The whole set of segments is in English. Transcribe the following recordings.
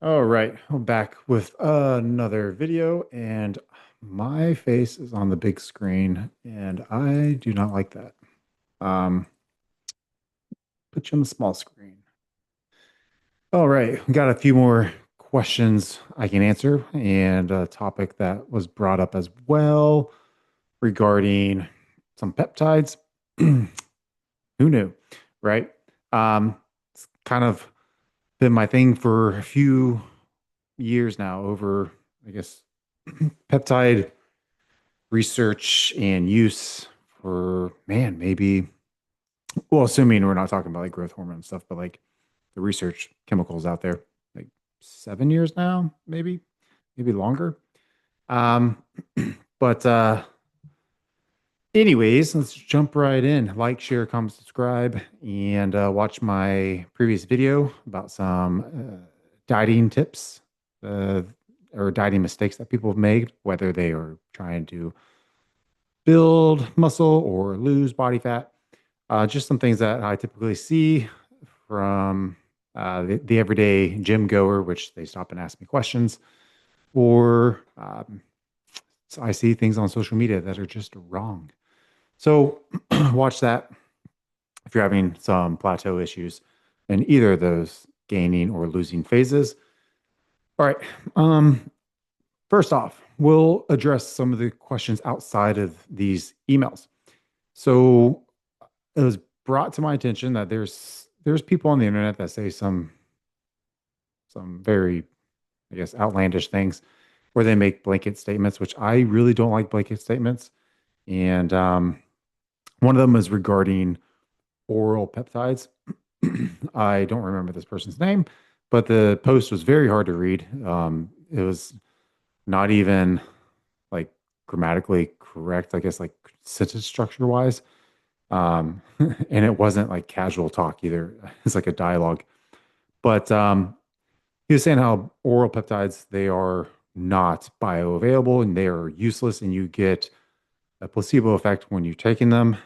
All right, I'm back with another video, and my face is on the big screen, and I do not like that. Um, put you on the small screen. All right, we got a few more questions I can answer, and a topic that was brought up as well regarding some peptides. Who knew, right? It's kind of been my thing for a few years now, over, I guess, peptide research and use for, man, maybe, well, assuming we're not talking about like growth hormone and stuff, but like the research chemicals out there, like 7 years now, maybe longer. Um, but anyways, let's jump right in. Like, share, comment, subscribe, and watch my previous video about some dieting tips, uh, or dieting mistakes that people have made, whether they are trying to build muscle or lose body fat. Just some things that I typically see from the everyday gym goer, which they stop and ask me questions, or so I see things on social media that are just wrong. So watch that if you're having some plateau issues in either of those gaining or losing phases. All right. Um, First off, we'll address some of the questions outside of these emails. So it was brought to my attention that there's people on the internet that say some very, I guess, outlandish things where they make blanket statements, which I really don't like blanket statements. And one of them is regarding oral peptides. I don't remember this person's name, but the post was very hard to read. It was not even like grammatically correct, I guess, like sentence structure wise. And it wasn't like casual talk either. It's like a dialogue. But he was saying how oral peptides, they are not bioavailable and they are useless, and you get a placebo effect when you're taking them,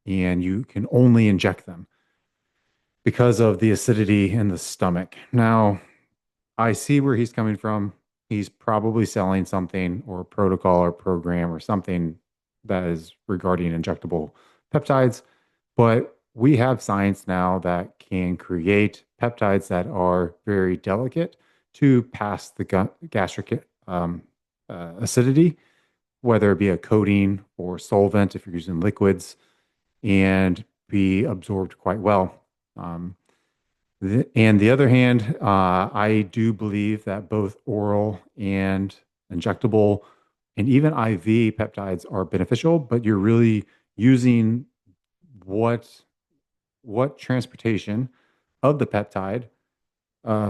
and you can only inject them because of the acidity in the stomach. Now, I see where he's coming from. He's probably selling something or a protocol or program or something that is regarding injectable peptides. But we have science now that can create peptides that are very delicate to pass the gastric acidity, whether it be a coating or solvent if you're using liquids, and be absorbed quite well. Um, and the other hand, I do believe that both oral and injectable and even IV peptides are beneficial, but you're really using what transportation of the peptide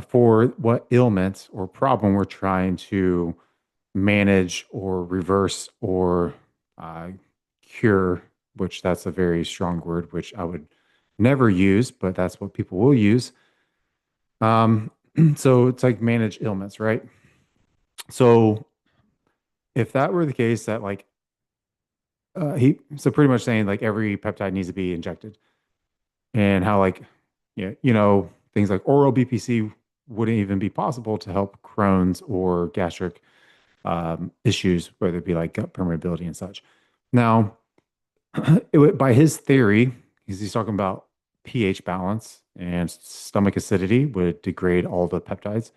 for what ailment or problem we're trying to manage or reverse or uh, cure, which that's a very strong word, which I would never use, but that's what people will use. Um, so it's like manage ailments, right? So if that were the case, that like pretty much saying like every peptide needs to be injected, and how like, yeah, things like oral BPC wouldn't even be possible to help Crohn's or gastric issues, whether it be like gut permeability and such. Now, by his theory, he's talking about pH balance and stomach acidity would degrade all the peptides.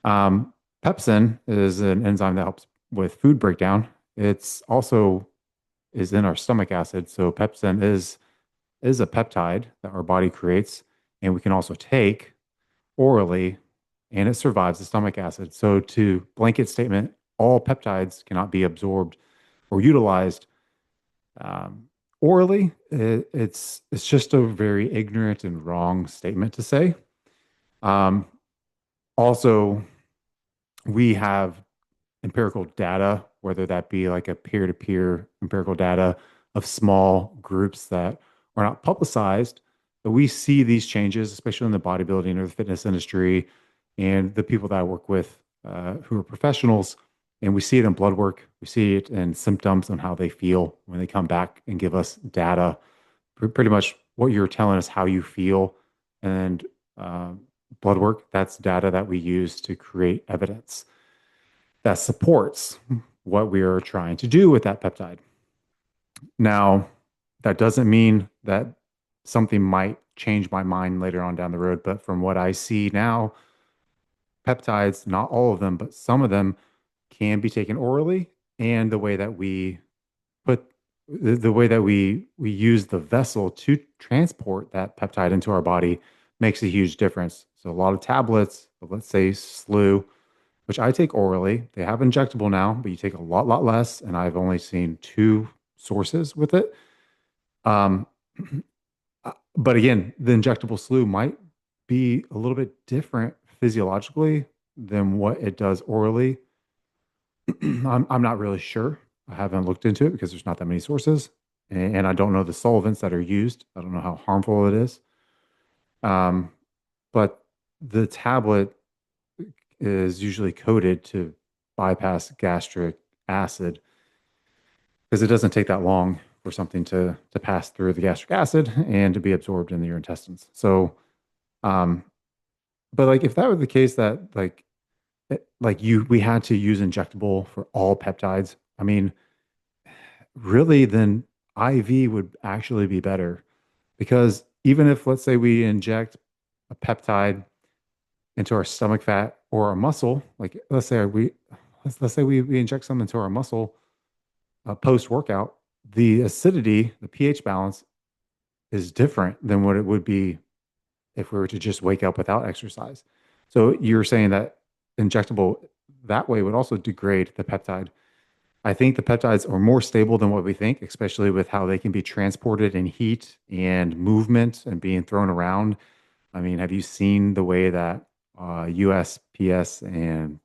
Um, Pepsin is an enzyme that helps with food breakdown. It's also is in our stomach acid. So pepsin is a peptide that our body creates, and we can also take orally, and it survives the stomach acid. So to blanket statement, all peptides cannot be absorbed or utilized um, orally. It's just a very ignorant and wrong statement to say. Um, Also, we have empirical data, whether that be like a peer-to-peer empirical data of small groups that are not publicized, but we see these changes, especially in the bodybuilding or the fitness industry, and the people that I work with who are professionals, and we see it in blood work, we see it in symptoms on how they feel when they come back and give us data, pretty much what you're telling us how you feel, and uh, blood work. That's data that we use to create evidence that supports what we are trying to do with that peptide. Now, that doesn't mean that something might change my mind later on down the road, but from what I see now, peptides, not all of them, but some of them can be taken orally, and the way that we put the way that we use the vessel to transport that peptide into our body makes a huge difference. So a lot of tablets, let's say SLU, which I take orally, they have injectable now, but you take a lot less, and I've only seen two sources with it. Um, but again, the injectable SLU might be a little bit different physiologically than what it does orally. I'm not really sure. I haven't looked into it because there's not that many sources, and I don't know the solvents that are used. I don't know how harmful it is. Um, but the tablet is usually coated to bypass gastric acid because it doesn't take that long for something to pass through the gastric acid and to be absorbed in your intestines. So, um, but like if that were the case that like we had to use injectable for all peptides, I mean, really, then IV would actually be better because even if, let's say, we inject a peptide into our stomach fat or our muscle, like let's say we inject some into our muscle post workout, the acidity, the pH balance is different than what it would be if we were to just wake up without exercise. So you're saying that injectable that way would also degrade the peptide. I think the peptides are more stable than what we think, especially with how they can be transported in heat and movement and being thrown around. I mean, have you seen the way that USPS and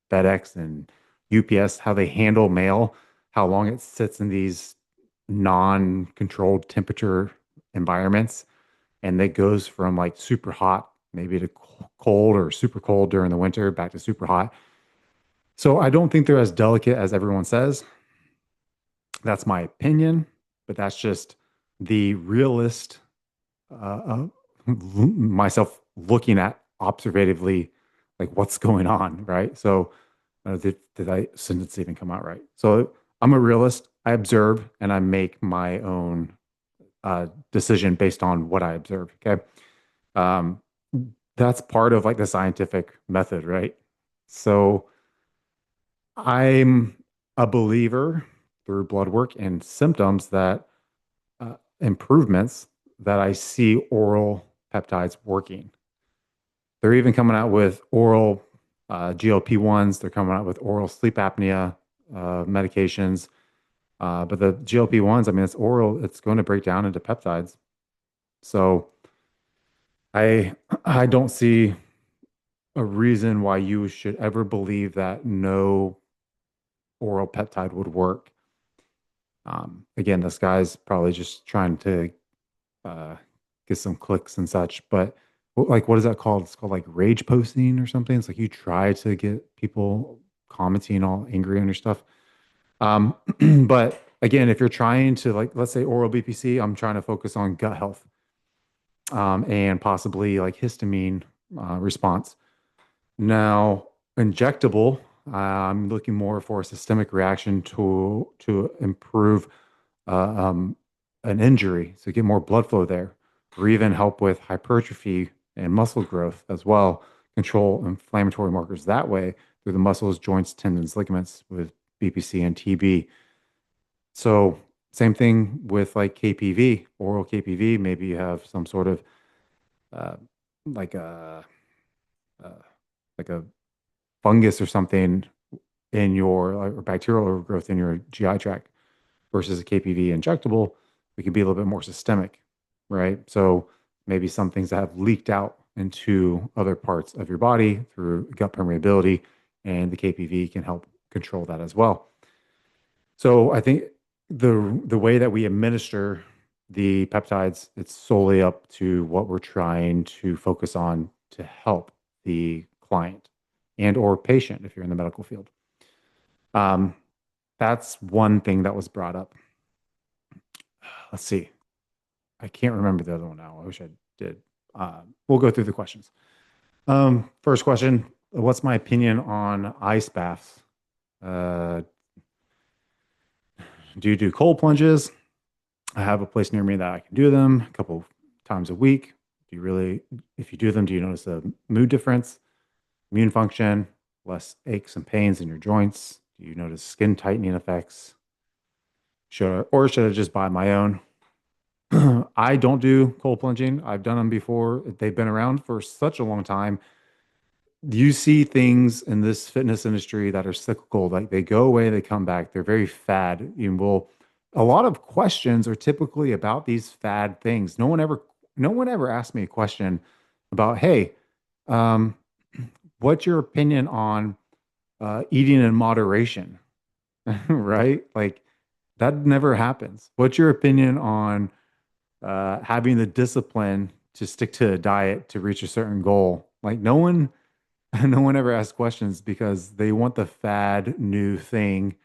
FedEx and UPS, how they handle mail, how long it sits in these non-controlled temperature environments, and it goes from like super hot, maybe to cold or super cold during the winter, back to super hot. So I don't think they're as delicate as everyone says. That's my opinion, but that's just the realist, myself looking at observatively, like what's going on, right? So, did I sentence even come out right? So I'm a realist. I observe and I make my own decision based on what I observe. Okay, um, that's part of like the scientific method, right? So I'm a believer through blood work and symptoms that improvements that I see oral peptides working. They're even coming out with oral GLP-1s. They're coming out with oral sleep apnea medications. But the GLP-1s, I mean, it's oral. It's going to break down into peptides. So I I don't see a reason why you should ever believe that no oral peptide would work. Again, this guy's probably just trying to uh, get some clicks and such. But like, what is that called? It's called like rage posting or something. It's like you try to get people commenting all angry on your stuff. Um, but again, if you're trying to like, let's say oral BPC, I'm trying to focus on gut health and possibly like histamine response. Now, injectable, I'm looking more for a systemic reaction to improve uh, um, an injury, so get more blood flow there, or even help with hypertrophy and muscle growth as well. Control inflammatory markers that way through the muscles, joints, tendons, ligaments with BPC and TB. So same thing with like KPV, oral KPV. Maybe you have some sort of uh, like a uh, like a fungus or something in your or bacterial overgrowth in your GI tract versus a KPV injectable, we could be a little bit more systemic, right? So maybe some things that have leaked out into other parts of your body through gut permeability, and the KPV can help control that as well. So I think the way that we administer the peptides, it's solely up to what we're trying to focus on to help the client and or patient if you're in the medical field. Um, that's one thing that was brought up. Let's see. I can't remember the other one now. I wish I did. We'll go through the questions. First question, what's my opinion on ice baths? Uh, do you do cold plunges? I have a place near me that I can do them a couple times a week. Do you really, if you do them, do you notice a mood difference, immune function, less aches and pains in your joints? Do you notice skin tightening effects? Should I just buy my own? I don't do cold plunging. I've done them before. They've been around for such a long time. You see things in this fitness industry that are cyclical, like they go away, they come back. They're very fad. A lot of questions are typically about these fad things. No one ever asked me a question about, hey, um, what's your opinion on eating in moderation? Right? Like that never happens. What's your opinion on having the discipline to stick to a diet to reach a certain goal? Like no one ever asks questions because they want the fad new thing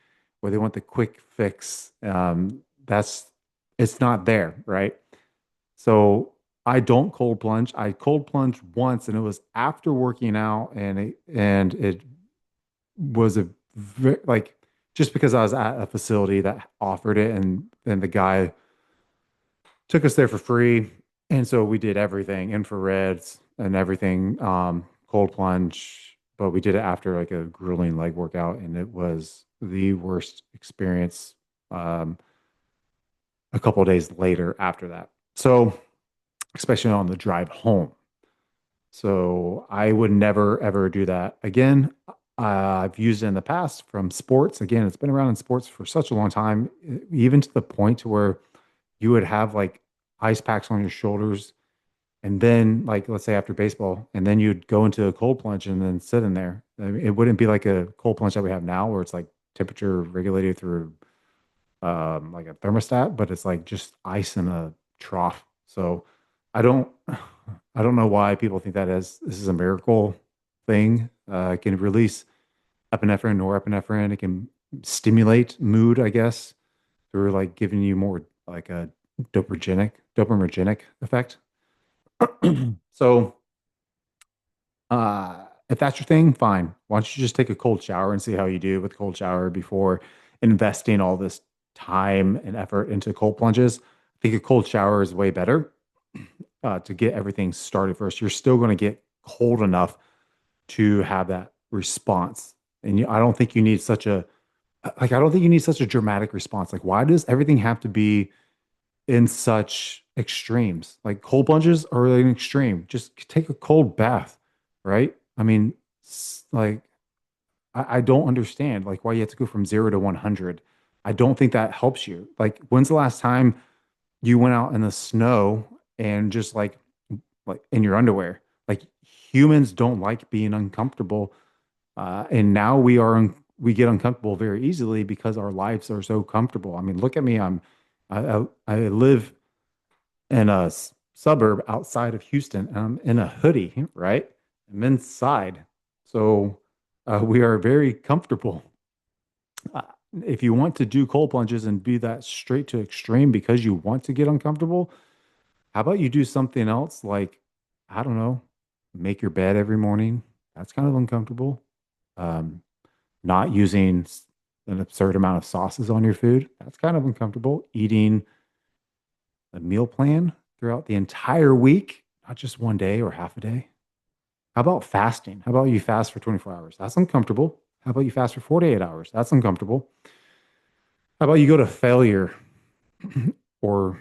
or they want the quick fix. It's not there, right? So I don't cold plunge. I cold plunged once and it was after working out and it was like just because I was at a facility that offered it and the guy took us there for free. And so we did everything, infrareds and everything, cold plunge, but we did it after like a grueling leg workout, and it was the worst experience a couple of days later after that. So, especially on the drive home. So I would never ever do that again. I've used it in the past from sports. Again, it's been around in sports for such a long time, even to the point to where you would have like ice packs on your shoulders, and then like let's say after baseball, and then you'd go into a cold plunge and then sit in there. I mean, it wouldn't be like a cold plunge that we have now, where it's like temperature regulated through like a thermostat, but it's like just ice in a trough. So I don't I don't know why people think that this is a miracle thing. It can release epinephrine, norepinephrine. It can stimulate mood, I guess, through like giving you more like a dopaminergic effect. So if that's your thing, fine. Why don't you just take a cold shower and see how you do with cold shower before investing all this time and effort into cold plunges? I think a cold shower is way better to get everything started first. You're still going to get cold enough to have that response. And I don't think you need I don't think you need such a dramatic response. Like, why does everything have to be in such extremes? Like cold plunges are an extreme. Just take a cold bath, right? I mean, like I don't understand like why you have to go from 0 to 100. I don't think that helps you. Like, when's the last time you went out in the snow and just like in your underwear? Like humans don't like being uncomfortable, and now we get uncomfortable very easily because our lives are so comfortable. I mean, look at me. I live in a suburb outside of Houston. And I'm in a hoodie, right? I'm inside. So we are very comfortable. Uh, if you want to do cold plunges and be that straight to extreme because you want to get uncomfortable, how about you do something else like, I don't know, make your bed every morning? That's kind of uncomfortable. Um, Not using an absurd amount of sauces on your food. That's kind of uncomfortable. Eating a meal plan throughout the entire week, not just one day or half a day. How about fasting? How about you fast for 24 hours? That's uncomfortable. How about you fast for 48 hours? That's uncomfortable. How about you go to failure or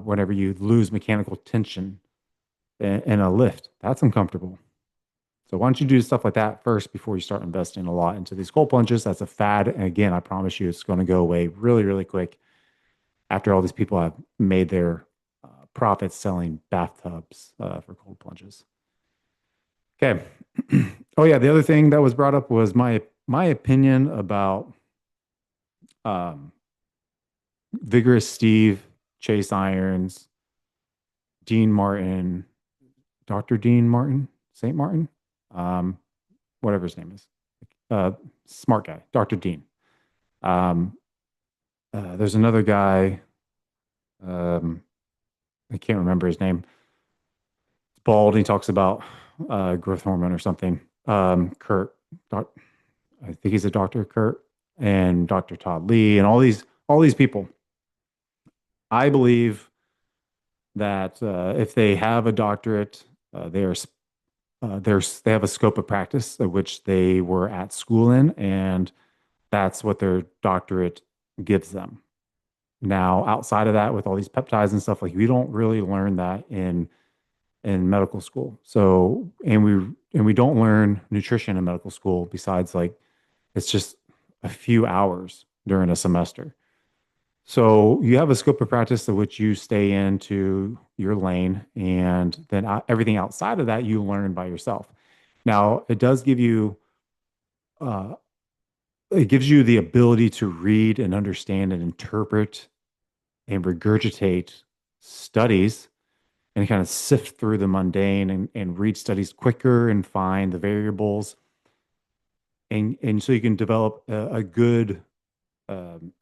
whenever you lose mechanical tension in a lift? That's uncomfortable. So why don't you do stuff like that first before you start investing a lot into these cold plunges? That's a fad. And again, I promise you it's going to go away really, really quick after all these people have made their profits selling bathtubs for cold plunges. Okay. Oh yeah, the other thing that was brought up was my opinion about um, Vigorous Steve, Chase Irons, Dean Martin, Dr. Dean Martin, Saint Martin, um, whatever his name is, uh, smart guy, Dr. Dean. Um, there's another guy. Um, I can't remember his name. It's bald. He talks about growth hormone or something. Kurt, doc, I think he's a Dr. Kurt and Dr. Todd Lee and all these people. I believe that if they have a doctorate, they have a scope of practice at which they were at school in, and that's what their doctorate gives them. Now, outside of that, with all these peptides and stuff, like we don't really learn that in medical school. So, and we don't learn nutrition in medical school besides like it's just a few hours during a semester. So you have a scope of practice to which you stay into your lane, and then everything outside of that you learn by yourself. Now, uh, it gives you the ability to read and understand and interpret and regurgitate studies and kind of sift through the mundane and read studies quicker and find the variables, and so you can develop a good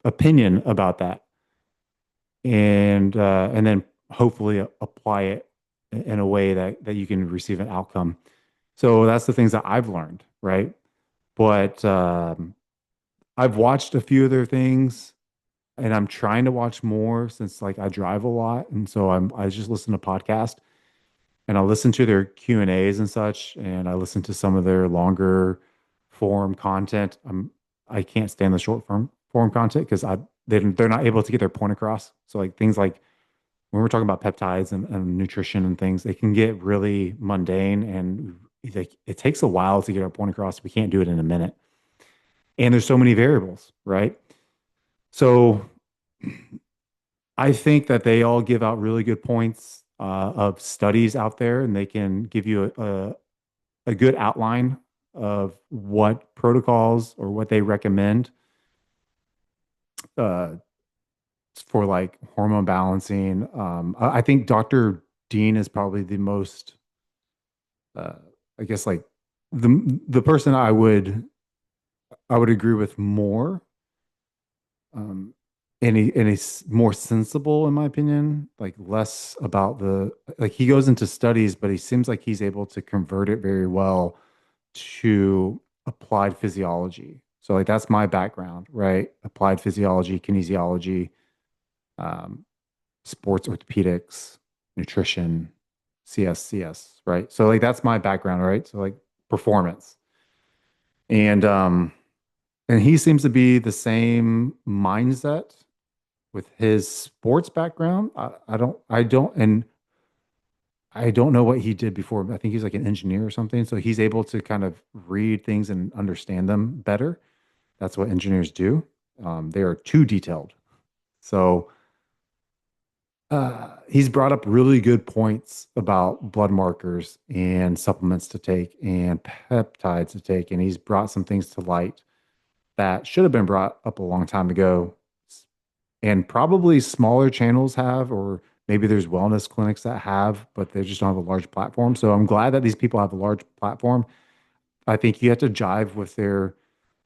opinion about that, and then hopefully apply it in a way that you can receive an outcome. So that's the things that I've learned, right? But I've watched a few of their things, and I'm trying to watch more since like I drive a lot, and so I just listen to podcasts and I listen to their Q and A's and such, and I listen to some of their longer form content. I can't stand the short form content because they're not able to get their point across. So like things like when we're talking about peptides and nutrition and things, they can get really mundane, and like it takes a while to get our point across. We can't do it in a minute, and there's so many variables, right? So I think that they all give out really good points of studies out there, and they can give you a good outline of what protocols or what they recommend uh, for like hormone balancing. I think Dr. Dean is probably the most, uh, I guess, like the person I would agree with more. Um, and he's more sensible in my opinion, like less about the like he goes into studies, but he seems like he's able to convert it very well to applied physiology. So like that's my background, right? Applied physiology, kinesiology, um, sports orthopedics, nutrition, CSCS, right? So like that's my background, right? So like performance. And and he seems to be the same mindset with his sports background. I don't know what he did before. I think he's like an engineer or something. So he's able to kind of read things and understand them better. That's what engineers do. They are too detailed. So he's brought up really good points about blood markers and supplements to take and peptides to take. And he's brought some things to light that should have been brought up a long time ago. And probably smaller channels have, or maybe there's wellness clinics that have, but they just don't have a large platform. So I'm glad that these people have a large platform. I think you have to jive with their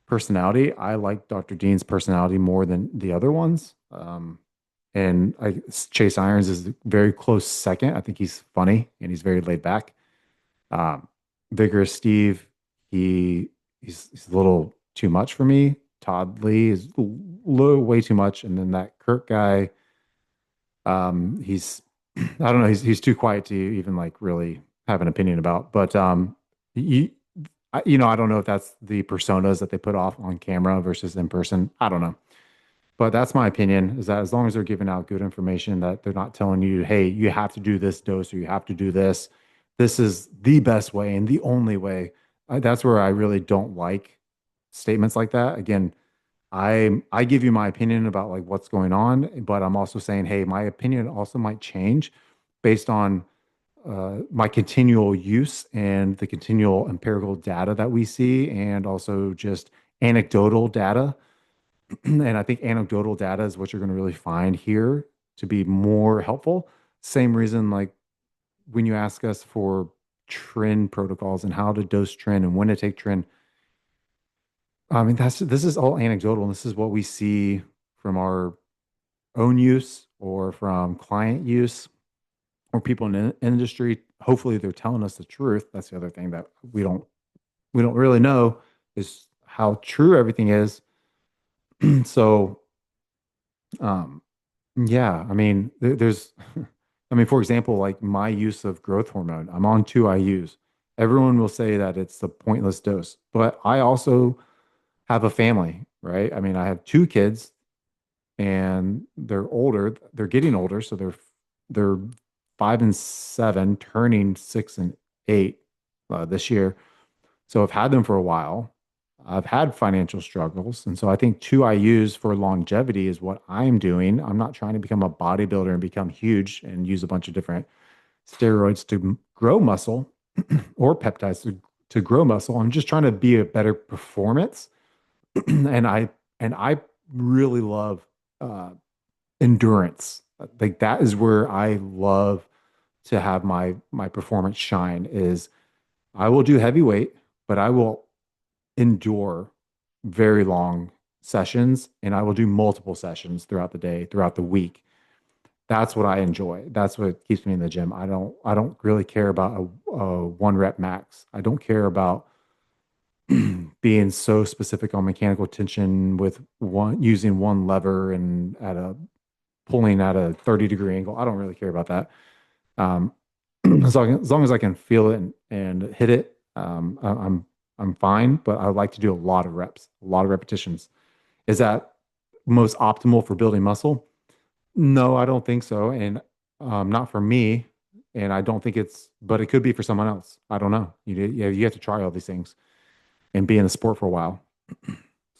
personality. I like Dr. Dean's personality more than the other ones. And Chase Irons is a very close second. I think he's funny and he's very laid back. Um, Vigorous Steve, he's a little too much for me. Todd Lee is way too much, and then that Kirk guy, he's I don't know, he's too quiet to even like really have an opinion about. But you, I don't know if that's the personas that they put off on camera versus in person. I don't know. But that's my opinion is that as long as they're giving out good information, that they're not telling you, hey, you have to do this dose or you have to do this. This is the best way and the only way. That's where I really don't like statements like that. Again, I give you my opinion about like what's going on, but I'm also saying, hey, my opinion also might change based on my continual use and the continual empirical data that we see, and also just anecdotal data. And I think anecdotal data is what you're going to really find here to be more helpful. Same reason, like when you ask us for trend protocols and how to dose trend and when to take trend, I mean, this is all anecdotal, and this is what we see from our own use or from client use. or people in the industry, hopefully they're telling us the truth. That's the other thing that we don't really know is how true everything is. So, um, yeah, I mean, there's, I mean, for example, like my use of growth hormone, I'm on 2 IUs. Everyone will say that it's a pointless dose, but I also have a family, right? I mean, I have 2 kids and they're older. They're getting older, so they're 5 and 7, turning 6 and 8 this year. So I've had them for a while. I've had financial struggles, and so I think 2 IUs for longevity is what I'm doing. I'm not trying to become a bodybuilder and become huge and use a bunch of different steroids to grow muscle or peptides to grow muscle. I'm just trying to be a better performance, and I really love uh, endurance. Like that is where I love to have my performance shine is I will do heavyweight, but I will endure very long sessions and I will do multiple sessions throughout the day, throughout the week. That's what I enjoy. That's what keeps me in the gym. I don't really care about a 1 rep max. I don't care about being so specific on mechanical tension with one using one lever and at a pulling at a 30-degree angle. I don't really care about that. Um, as long as I can feel it and hit it, I'm fine. But I like to do a lot of reps, a lot of repetitions. Is that most optimal for building muscle? No, I don't think so, and not for me. And I don't think it's, but it could be for someone else. I don't know. You have to try all these things and be in the sport for a while.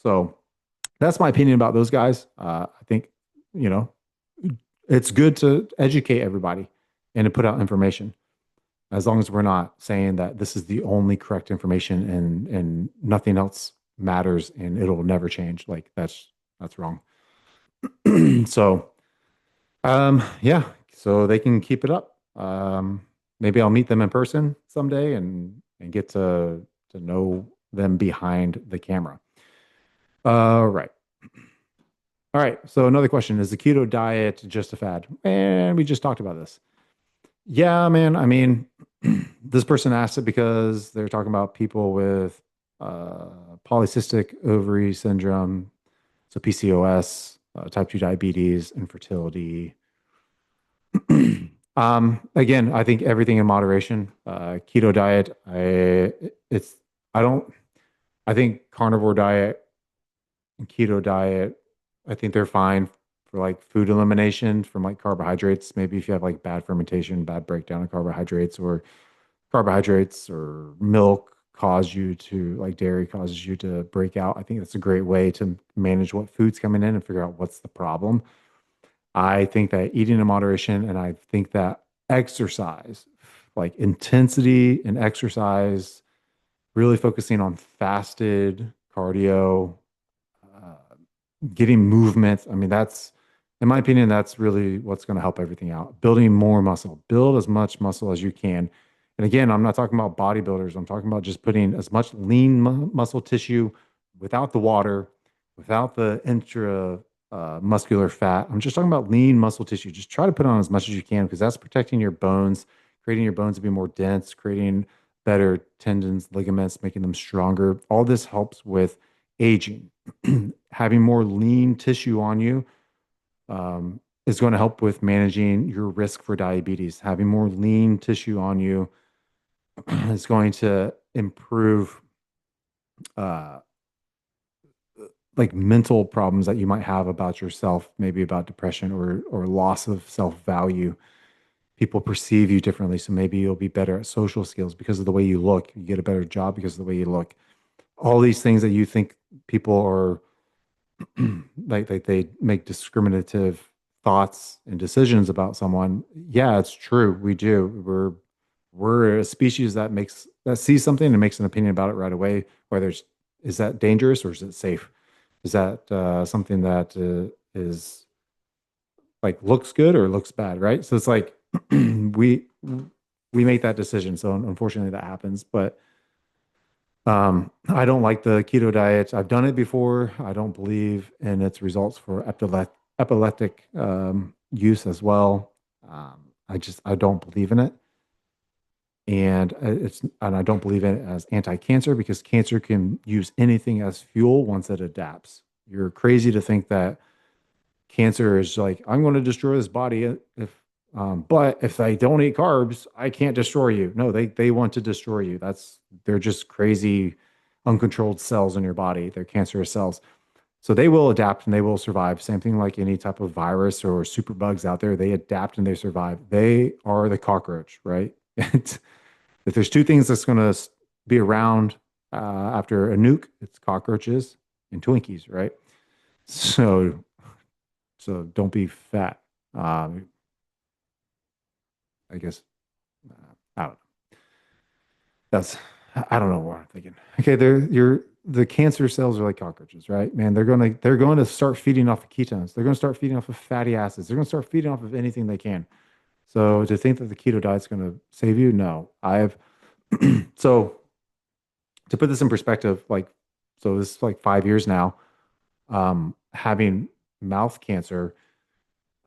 So that's my opinion about those guys. I think, you know, it's good to educate everybody and to put out information as long as we're not saying that this is the only correct information and nothing else matters and it'll never change. Like that's wrong. So yeah, so they can keep it up. Maybe I'll meet them in person someday and get to know them behind the camera. Right. All right. So another question, is the keto diet just a fad? And we just talked about this. Yeah, man. I mean, this person asked it because they're talking about people with uh, polycystic ovary syndrome, so PCOS, type 2 diabetes, infertility. Again, I think everything in moderation. Keto diet, it's, I don't, I think carnivore diet and keto diet, I think they're fine for like food elimination from like carbohydrates. Maybe if you have like bad fermentation, bad breakdown of carbohydrates or milk cause you to like dairy causes you to break out. I think that's a great way to manage what food's coming in and figure out what's the problem. I think that eating in moderation and I think that exercise, like intensity and exercise, really focusing on fasted cardio, uh, getting movement. I mean, that's, in my opinion, that's really what's going to help everything out. Building more muscle, build as much muscle as you can. And again, I'm not talking about bodybuilders. I'm talking about just putting as much lean muscle tissue without the water, without the intra muscular fat. I'm just talking about lean muscle tissue. Just try to put on as much as you can because that's protecting your bones, creating your bones to be more dense, creating better tendons, ligaments, making them stronger. All this helps with aging. Having more lean tissue on you is going to help with managing your risk for diabetes. Having more lean tissue on you is going to improve uh, like mental problems that you might have about yourself, maybe about depression or loss of self-value. People perceive you differently, so maybe you'll be better at social skills because of the way you look. You get a better job because of the way you look. All these things that you think people are like they make discriminative thoughts and decisions about someone. Yeah, it's true. We do. We're a species that makes that sees something and makes an opinion about it right away. Whether it's is that dangerous or is it safe? Is that something that is like looks good or looks bad, right? So it's like we make that decision. So unfortunately that happens. But I don't like the keto diet. I've done it before. I don't believe in its results for epileptic use as well. I don't believe in it. And I don't believe in it as anti-cancer because cancer can use anything as fuel once it adapts. You're crazy to think that cancer is like, I'm going to destroy this body if but if I don't eat carbs, I can't destroy you. No, they want to destroy you. They're just crazy, uncontrolled cells in your body. They're cancerous cells. So they will adapt and they will survive. Same thing like any type of virus or superbugs out there. They adapt and they survive. They are the cockroach, right? If there's two things that's going to be around after a nuke, it's cockroaches and Twinkies, right? So, so don't be fat. Um, I guess I don't know. That's I don't know what I'm thinking. Okay, the cancer cells are like cockroaches, right? Man, they're going to start feeding off of ketones. They're going to start feeding off of fatty acids. They're going to start feeding off of anything they can. So to think that the keto diet's going to save you, no. I've so to put this in perspective, like so this is like 5 years now, having mouth cancer.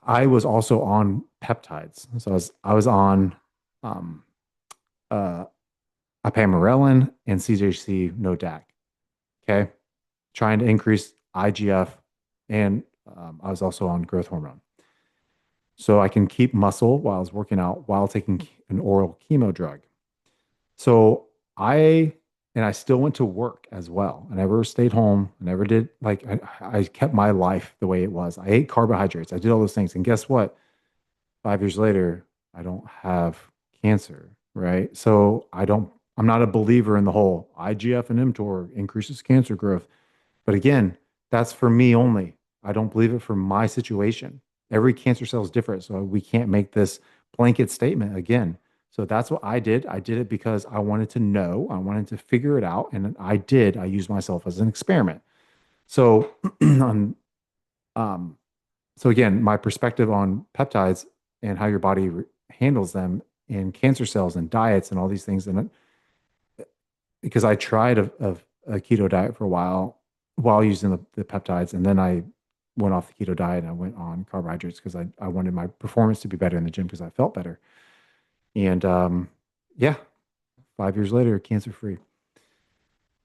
I was also on peptides. So I was on um uh apamorelin and CJC no DAC. Okay. Trying to increase IGF. And I was also on growth hormone. So I can keep muscle while I was working out while taking an oral chemo drug. So I, and I still went to work as well. I never stayed home. I never did, like, I kept my life the way it was. I ate carbohydrates. I did all those things. And guess what? 5 years later, I don't have cancer, right? So I'm not a believer in the whole IGF and mTOR increases cancer growth. But again, that's for me only. I don't believe it for my situation. Every cancer cell is different. So we can't make this blanket statement again. So that's what I did. I did it because I wanted to know, I wanted to figure it out. And I did. I used myself as an experiment. So, um, um, so again, my perspective on peptides and how your body handles them in cancer cells and diets and all these things. And because I tried a keto diet for a while using the peptides, and then I went off the keto diet and I went on carbohydrates because I wanted my performance to be better in the gym because I felt better. And yeah, 5 years later, cancer free.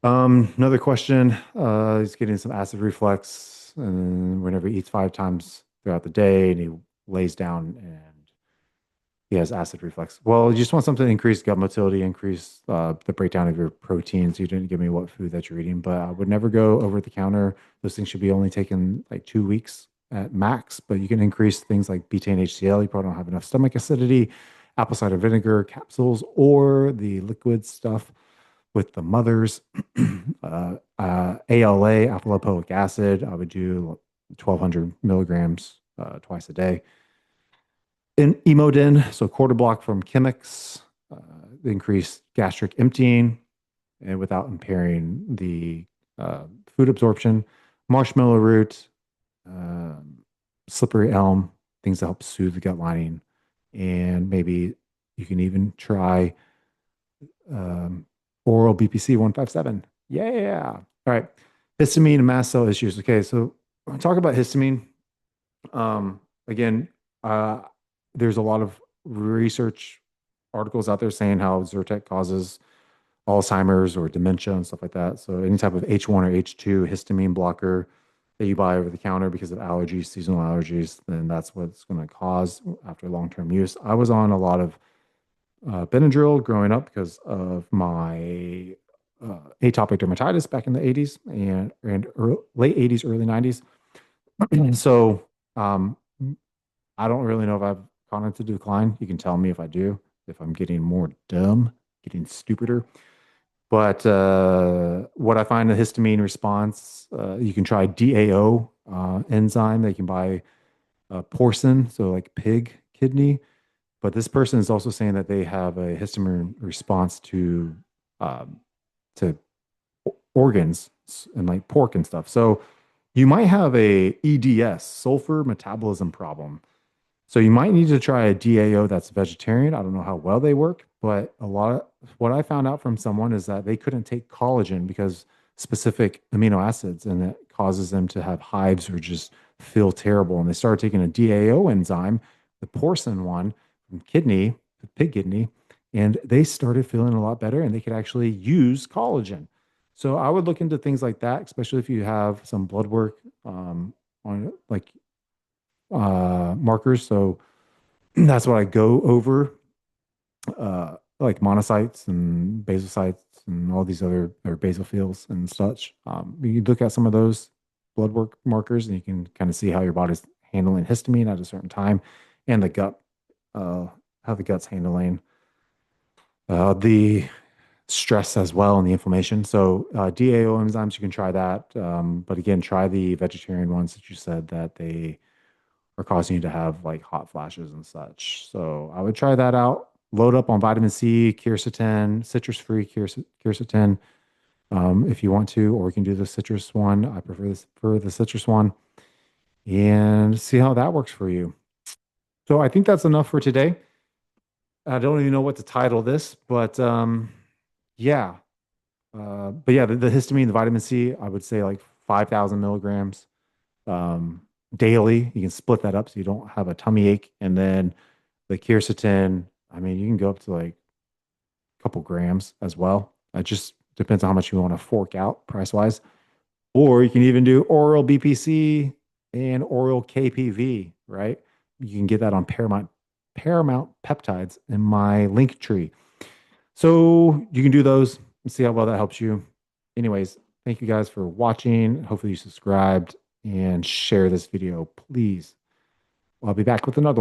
Another question. He's getting some acid reflux, and whenever he eats 5 times throughout the day, and he lays down and he has acid reflux. Well, you just want something to increase gut motility, increase the breakdown of your proteins. You didn't give me what food that you're eating, but I would never go over the counter. Those things should be only taken like 2 weeks at max, but you can increase things like betaine HCl. You probably don't have enough stomach acidity, apple cider vinegar capsules, or the liquid stuff with the mothers. ALA, alpha lipoic acid, I would do 1,200 milligrams twice a day. In Emodin, so quarter block from Chemix, increase gastric emptying and without impairing the food absorption. Marshmallow root, um, slippery elm, things that help soothe the gut lining. And maybe you can even try oral BPC 157. Yeah. All right. Histamine and mast cell issues. Okay. So I'll talk about histamine. Again, uh, there's a lot of research articles out there saying how Zyrtec causes Alzheimer's or dementia and stuff like that. So any type of H1 or H2 histamine blocker that you buy over the counter because of allergies, seasonal allergies, then that's what's going to cause after long-term use. I was on a lot of Benadryl growing up because of my atopic dermatitis back in the 80s and late 80s, early 90s. So um, I don't really know if I've gone into decline. You can tell me if I do, if I'm getting more dumb, getting stupider. But what I find the histamine response, you can try DAO enzyme. They can buy porcine, so like pig kidney. But this person is also saying that they have a histamine response um, to organs and like pork and stuff. So you might have a EDS, sulfur metabolism problem. So you might need to try a DAO that's vegetarian. I don't know how well they work, but a lot of what I found out from someone is that they couldn't take collagen because specific amino acids, and it causes them to have hives or just feel terrible. And they started taking a DAO enzyme, the porcine one, kidney, the pig kidney, and they started feeling a lot better and they could actually use collagen. So I would look into things like that, especially if you have some blood work on like markers. So that's what I go over, like monocytes and basocytes and all these other or basophils and such. You look at some of those blood work markers and you can kind of see how your body's handling histamine at a certain time and the gut, uh, how the gut's handling the stress as well and the inflammation. So DAO enzymes, you can try that. But again, try the vegetarian ones that you said that they are causing you to have like hot flashes and such. So I would try that out. Load up on vitamin C, quercetin, citrus-free quercetin, if you want to, or you can do the citrus one. I prefer this for the citrus one, and see how that works for you. So I think that's enough for today. I don't even know what to title this, but yeah. But yeah, the histamine, the vitamin C, I would say like 5,000 milligrams daily. You can split that up so you don't have a tummy ache. And then the quercetin, I mean, you can go up to like a couple grams as well. It just depends on how much you want to fork out price wise. Or you can even do oral BPC and oral KPV, right? You can get that on Paramount Peptides in my link tree. So you can do those and see how well that helps you. Anyways, thank you guys for watching. Hopefully you subscribed and share this video, please. I'll be back with another one.